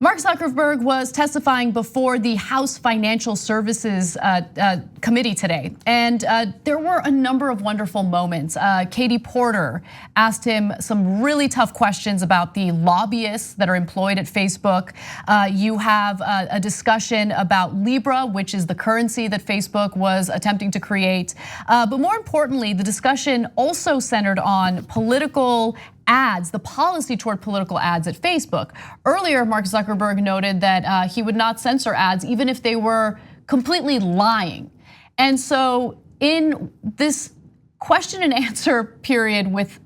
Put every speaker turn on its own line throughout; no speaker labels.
Mark Zuckerberg was testifying before the House Financial Services Committee today, and there were a number of wonderful moments. Katie Porter asked him some really tough questions about the lobbyists that are employed at Facebook. You have a discussion about Libra, which is the currency that Facebook was attempting to create. But more importantly, the discussion also centered on political ads, the policy toward political ads at Facebook. Earlier, Mark Zuckerberg noted that he would not censor ads even if they were completely lying. And so in this question and answer period with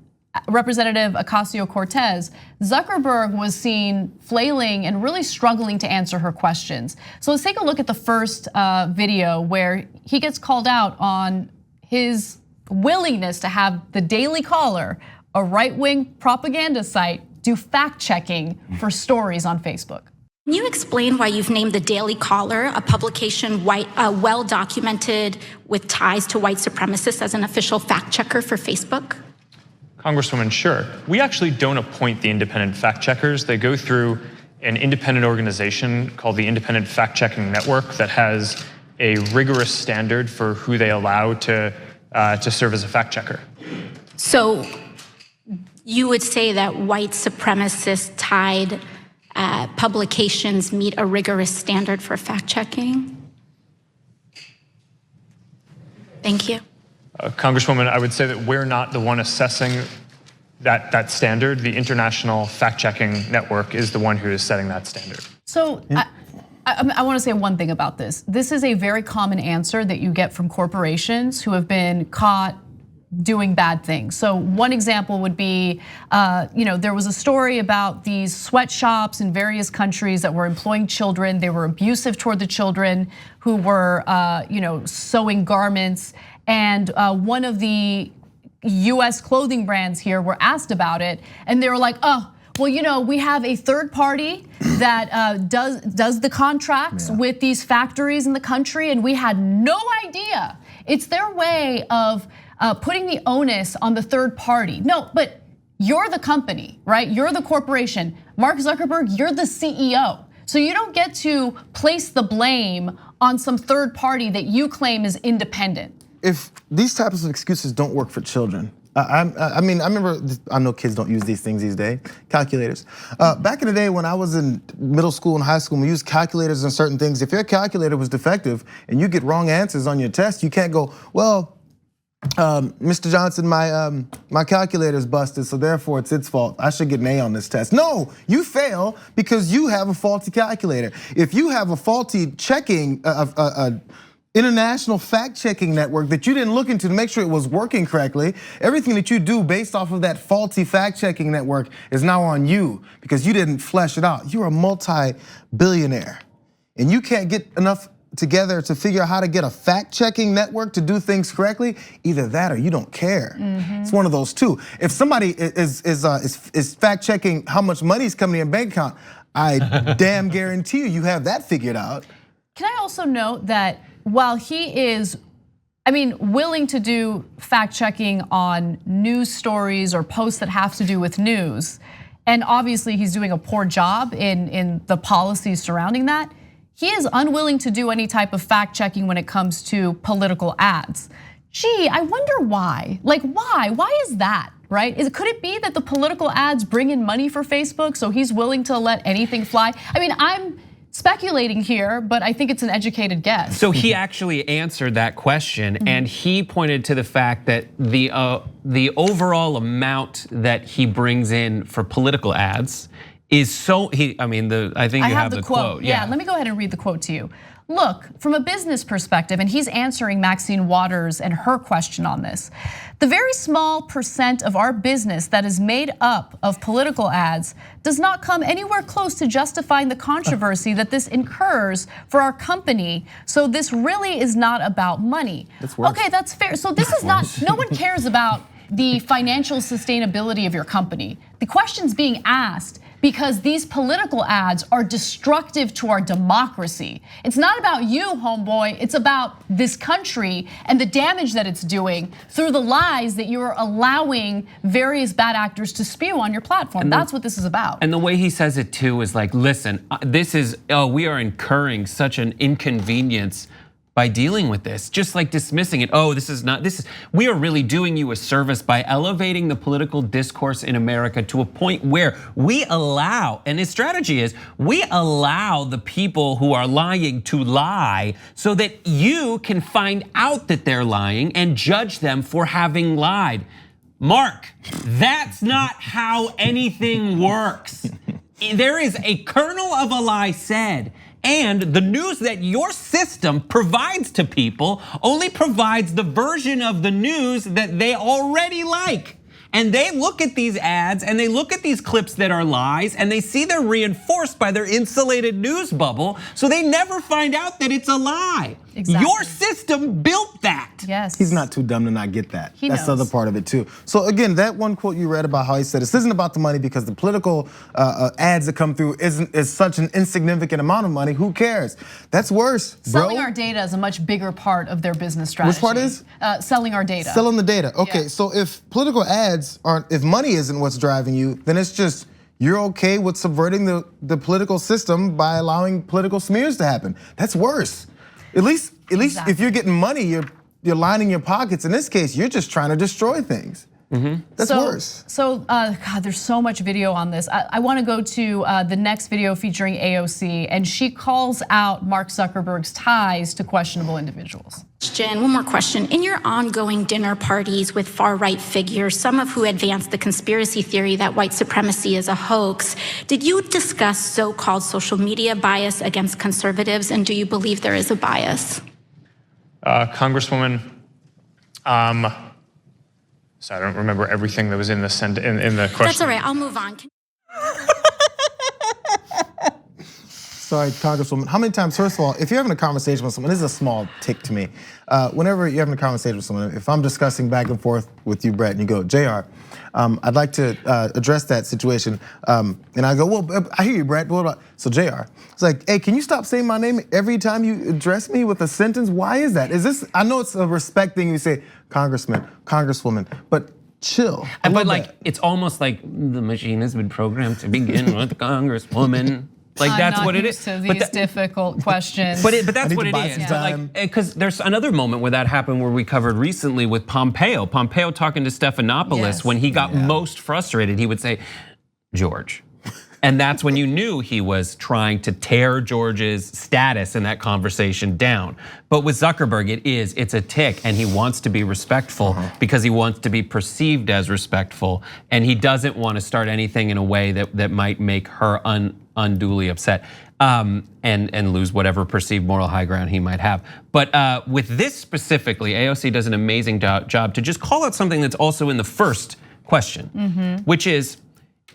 Representative Ocasio-Cortez, Zuckerberg was seen flailing and really struggling to answer her questions. So let's take a look at the first video where he gets called out on his willingness to have the Daily Caller, a right-wing propaganda site, do fact-checking for stories on Facebook.
Can you explain why you've named the Daily Caller, a publication well-documented with ties to white supremacists, as an official fact-checker for Facebook?
Congresswoman, sure. We actually don't appoint the independent fact-checkers. They go through an independent organization called the Independent Fact-Checking Network that has a rigorous standard for who they allow to serve as a fact-checker.
So you would say that white supremacist-tied publications meet a rigorous standard for fact-checking? Thank you.
Congresswoman, I would say that we're not the one assessing that standard. The International Fact-Checking Network is the one who is setting that standard.
So I want to say one thing about this. This is a very common answer that you get from corporations who have been caught doing bad things. So one example would be, there was a story about these sweatshops in various countries that were employing children. They were abusive toward the children who were, sewing garments. And one of the US clothing brands here were asked about it, and they were like, oh, well, we have a third party that does the contracts with these factories in the country, and we had no idea. It's their way of putting the onus on the third party. No, but you're the company, right? You're the corporation. Mark Zuckerberg, you're the CEO. So you don't get to place the blame on some third party that you claim is independent.
If these types of excuses don't work for children, I remember, I know kids don't use these things these days, calculators. Back in the day when I was in middle school and high school, we used calculators and certain things. If your calculator was defective and you get wrong answers on your test, you can't go, well, Mr. Johnson, my calculator's busted, so therefore it's its fault. I should get an A on this test. No, you fail because you have a faulty calculator. If you have a faulty checking, international fact-checking network that you didn't look into to make sure it was working correctly, everything that you do based off of that faulty fact-checking network is now on you because you didn't flesh it out. You're a multi-billionaire and you can't get enough together to figure out how to get a fact-checking network to do things correctly. Either that or you don't care. It's one of those two. If somebody is fact-checking how much money is coming in your bank account, I damn guarantee you have that figured out.
Can I also note that while he is, willing to do fact checking on news stories or posts that have to do with news, and obviously he's doing a poor job in the policies surrounding that, he is unwilling to do any type of fact checking when it comes to political ads. Gee, I wonder why. Why is that, right? Could it be that the political ads bring in money for Facebook, so he's willing to let anything fly? I'm speculating here, but I think it's an educated guess.
So he actually answered that question, and he pointed to the fact that the overall amount that he brings in for political ads is so, I think you have the quote.
Yeah, let me go ahead and read the quote to you. Look, from a business perspective, and he's answering Maxine Waters and her question on this, the very small percent of our business that is made up of political ads does not come anywhere close to justifying the controversy that this incurs for our company. So this really is not about money.
That's worse.
Okay, that's fair. So this is not, no one cares about the financial sustainability of your company. The question's being asked because these political ads are destructive to our democracy. It's not about you, homeboy, it's about this country and the damage that it's doing through the lies that you're allowing various bad actors to spew on your platform. That's what this is about.
And the way he says it too is like, listen, this is, we are incurring such an inconvenience by dealing with this, just like dismissing it. We are really doing you a service by elevating the political discourse in America to a point where we allow, and his strategy is, we allow the people who are lying to lie so that you can find out that they're lying and judge them for having lied. Mark, that's not how anything works. There is a kernel of a lie said. And the news that your system provides to people only provides the version of the news that they already like. And they look at these ads and they look at these clips that are lies and they see they're reinforced by their insulated news bubble, so they never find out that it's a lie.
Exactly.
Your system built that.
Yes.
He's not too dumb to not get that. That's the
knows.
other part of it too. So again, that one quote you read about how he said this isn't about the money because the political ads that come through is such an insignificant amount of money. Who cares? That's worse, bro.
Selling our data is a much bigger part of their business strategy.
Which part is?
Selling our data.
Selling the data. Okay,
Yeah.
so if political ads aren't, if money isn't what's driving you, then it's just you're okay with subverting the political system by allowing political smears to happen. That's worse. At least
Exactly.
if you're getting money, you're lining your pockets. In this case, you're just trying to destroy things. That's worse.
So, God, there's so much video on this. I want to go to the next video featuring AOC, and she calls out Mark Zuckerberg's ties to questionable individuals.
One more question. In your ongoing dinner parties with far-right figures, some of who advance the conspiracy theory that white supremacy is a hoax, did you discuss so-called social media bias against conservatives, and do you believe there is a bias?
Congresswoman, so I don't remember everything that was in the question.
That's all right, I'll move on.
Sorry, Congresswoman. How many times, first of all, if you're having a conversation with someone, this is a small tick to me. Whenever you're having a conversation with someone, if I'm discussing back and forth with you, Brett, and you go, JR, I'd like to address that situation. And I go, well, I hear you, Brett, what about? So JR, it's like, hey, can you stop saying my name every time you address me with a sentence? Why is that? Is this, I know it's a respect thing, you say, Congressman, Congresswoman, but chill.
But like, it's almost like the machine has been programmed to begin with Congresswoman. Like that's what it is.
I'm not used to these difficult questions.
But that's what it is.
some
Like, because there's another moment where that happened where we covered recently with Pompeo. Pompeo talking to Stephanopoulos
Yes.
when he got most frustrated, he would say, George. And that's when you knew he was trying to tear George's status in that conversation down. But with Zuckerberg, it's a tick, and he wants to be respectful because he wants to be perceived as respectful, and he doesn't want to start anything in a way that might make her unduly upset and lose whatever perceived moral high ground he might have. But with this specifically, AOC does an amazing job to just call out something that's also in the first question, which is,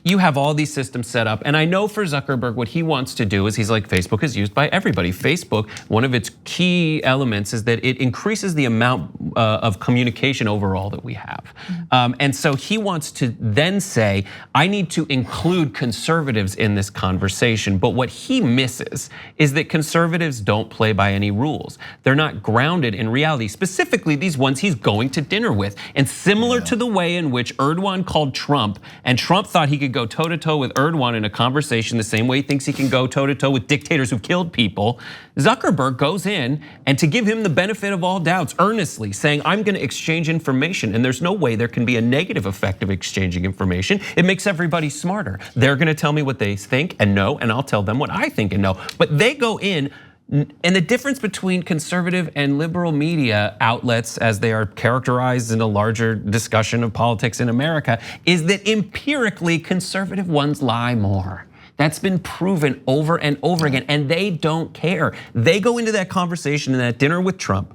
you have all these systems set up, and I know for Zuckerberg, what he wants to do is he's like, Facebook is used by everybody. Facebook, one of its key elements is that it increases the amount of communication overall that we have. And so he wants to then say, I need to include conservatives in this conversation. But what he misses is that conservatives don't play by any rules. They're not grounded in reality, specifically these ones he's going to dinner with. And similar to the way in which Erdogan called Trump, and Trump thought he could go toe-to-toe with Erdogan in a conversation the same way he thinks he can go toe-to-toe with dictators who killed people, Zuckerberg goes in and to give him the benefit of all doubts, earnestly saying, I'm gonna exchange information, and there's no way there can be a negative effect of exchanging information. It makes everybody smarter. They're gonna tell me what they think and know, and I'll tell them what I think and know. But they go in, and the difference between conservative and liberal media outlets, as they are characterized in a larger discussion of politics in America, is that empirically conservative ones lie more. That's been proven over and over again, and they don't care. They go into that conversation in that dinner with Trump,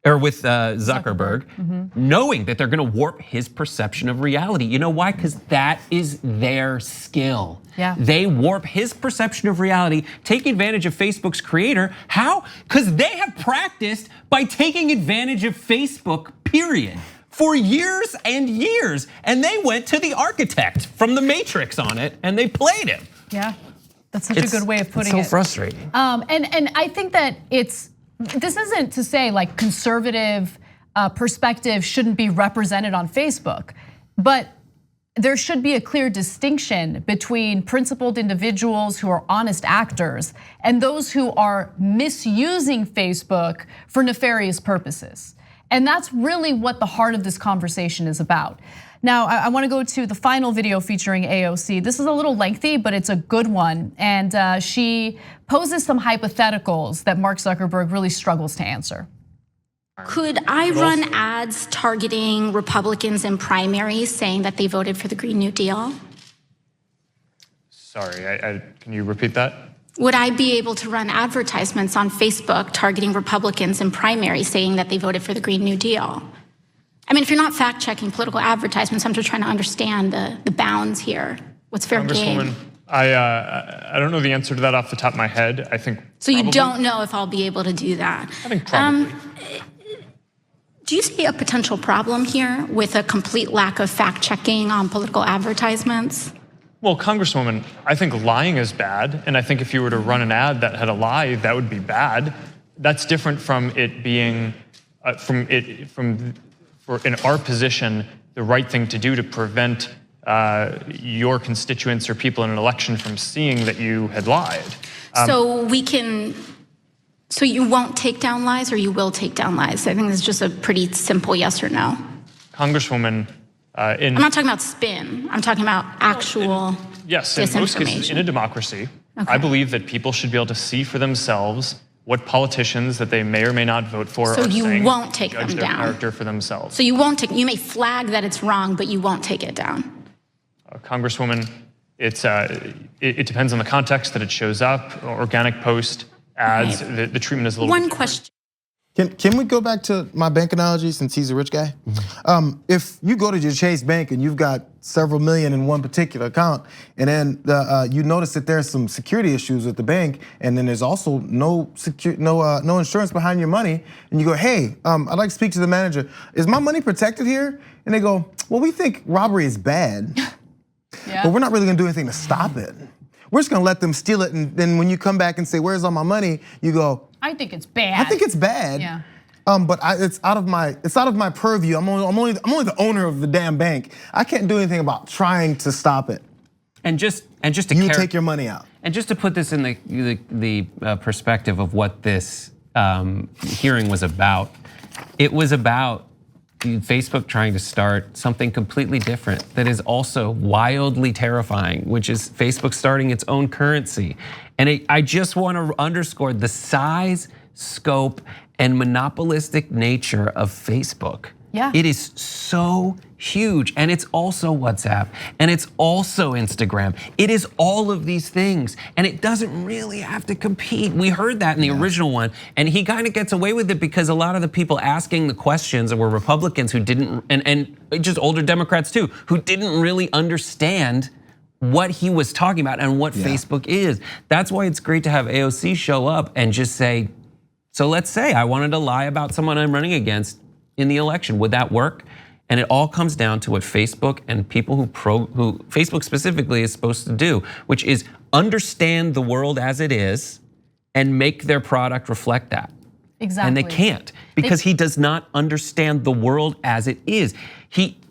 or with Zuckerberg, knowing that they're gonna warp his perception of reality. You know why? Because that is their skill.
Yeah.
They warp his perception of reality, taking advantage of Facebook's creator. How? Because they have practiced by taking advantage of Facebook, period. for years and years. And they went to the architect from the Matrix on it and they played him.
Yeah, that's such a good way of putting it.
It's so frustrating.
And I think that this isn't to say like conservative perspective shouldn't be represented on Facebook, but there should be a clear distinction between principled individuals who are honest actors and those who are misusing Facebook for nefarious purposes. And that's really what the heart of this conversation is about. Now, I wanna go to the final video featuring AOC. This is a little lengthy, but it's a good one. And she poses some hypotheticals that Mark Zuckerberg really struggles to answer.
Could I run ads targeting Republicans in primaries saying that they voted for the Green New Deal?
Sorry, can you repeat that?
Would I be able to run advertisements on Facebook targeting Republicans in primaries saying that they voted for the Green New Deal? I mean, if you're not fact checking political advertisements, I'm just trying to understand the bounds here. What's fair game?
I don't know the answer to that off the top of my head. I think
so. You don't know if I'll be able to do that.
I think probably.
Do you see a potential problem here with a complete lack of fact checking on political advertisements?
Well, Congresswoman, I think lying is bad, and I think if you were to run an ad that had a lie, that would be bad. That's different from it being, for in our position, the right thing to do to prevent your constituents or people in an election from seeing that you had lied.
So you won't take down lies, or you will take down lies? I think it's just a pretty simple yes or no.
Congresswoman,
I'm not talking about spin. I'm talking about actual
yes, in most cases, in a democracy, I believe that people should be able to see for themselves what politicians that they may or may not vote for
so
are
you
saying,
won't take them
judge their
down.
character for themselves.
So you won't take. You may flag that it's wrong, but you won't take it down.
Congresswoman, it depends on the context that it shows up. Organic post, ads, the treatment is a little
One
bit different.
question.
Can we go back to my bank analogy since he's a rich guy? If you go to your Chase Bank and you've got several million in one particular account, and then you notice that there's some security issues with the bank, and then there's also no insurance behind your money, and you go, hey, I'd like to speak to the manager. Is my money protected here? And they go, well, we think robbery is bad, but we're not really gonna do anything to stop it. We're just gonna let them steal it, and then when you come back and say, where's all my money? You go,
I think it's bad.
I think it's bad.
Yeah.
But it's out of my purview. I'm only the owner of the damn bank. I can't do anything about trying to stop it.
And just to
you take your money out.
And just to put this in the perspective of what this hearing was about, it was about Facebook trying to start something completely different that is also wildly terrifying, which is Facebook starting its own currency. And I just want to underscore the size, scope, and monopolistic nature of Facebook.
Yeah.
It is so huge, and it's also WhatsApp, and it's also Instagram. It is all of these things, and it doesn't really have to compete. We heard that in the original one, and he kind of gets away with it because a lot of the people asking the questions were Republicans who didn't, and just older Democrats too, who didn't really understand what he was talking about and what Facebook is. That's why it's great to have AOC show up and just say, so let's say I wanted to lie about someone I'm running against in the election. Would that work? And it all comes down to what Facebook and people who Facebook specifically is supposed to do, which is understand the world as it is and make their product reflect that.
Exactly.
And they can't because he does not understand the world as it is.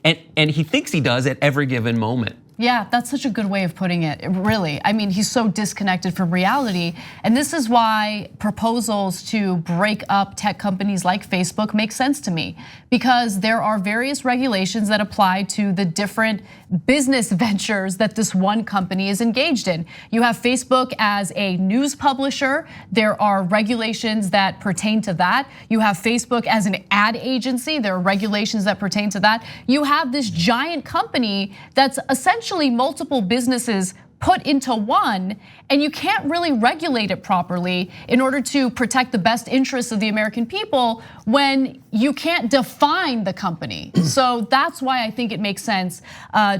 And he thinks he does at every given moment.
Yeah, that's such a good way of putting it, really. I mean, he's so disconnected from reality. And this is why proposals to break up tech companies like Facebook make sense to me, because there are various regulations that apply to the different business ventures that this one company is engaged in. You have Facebook as a news publisher. There are regulations that pertain to that. You have Facebook as an ad agency. There are regulations that pertain to that. You have this giant company that's essentially multiple businesses put into one, and you can't really regulate it properly in order to protect the best interests of the American people when you can't define the company. So that's why I think it makes sense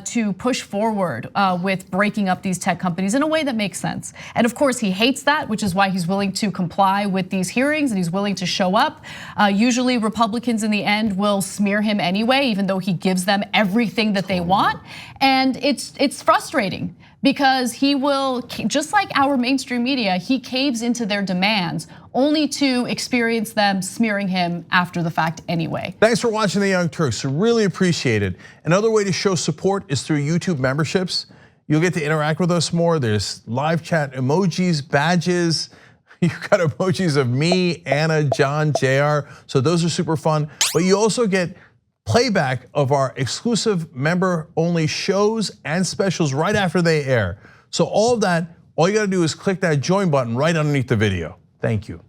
to push forward with breaking up these tech companies in a way that makes sense. And of course, he hates that, which is why he's willing to comply with these hearings and he's willing to show up. Usually Republicans in the end will smear him anyway, even though he gives them everything that they want. And it's frustrating because he will, just like our mainstream media, he caves into their demands only to experience them smearing him after the fact anyway.
Thanks for watching The Young Turks, really appreciate it. Another way to show support is through YouTube memberships. You'll get to interact with us more. There's live chat emojis, badges. You've got emojis of me, Anna, John, JR, so those are super fun. But you also get playback of our exclusive member-only shows and specials right after they air. So all of that, all you gotta do is click that join button right underneath the video. Thank you.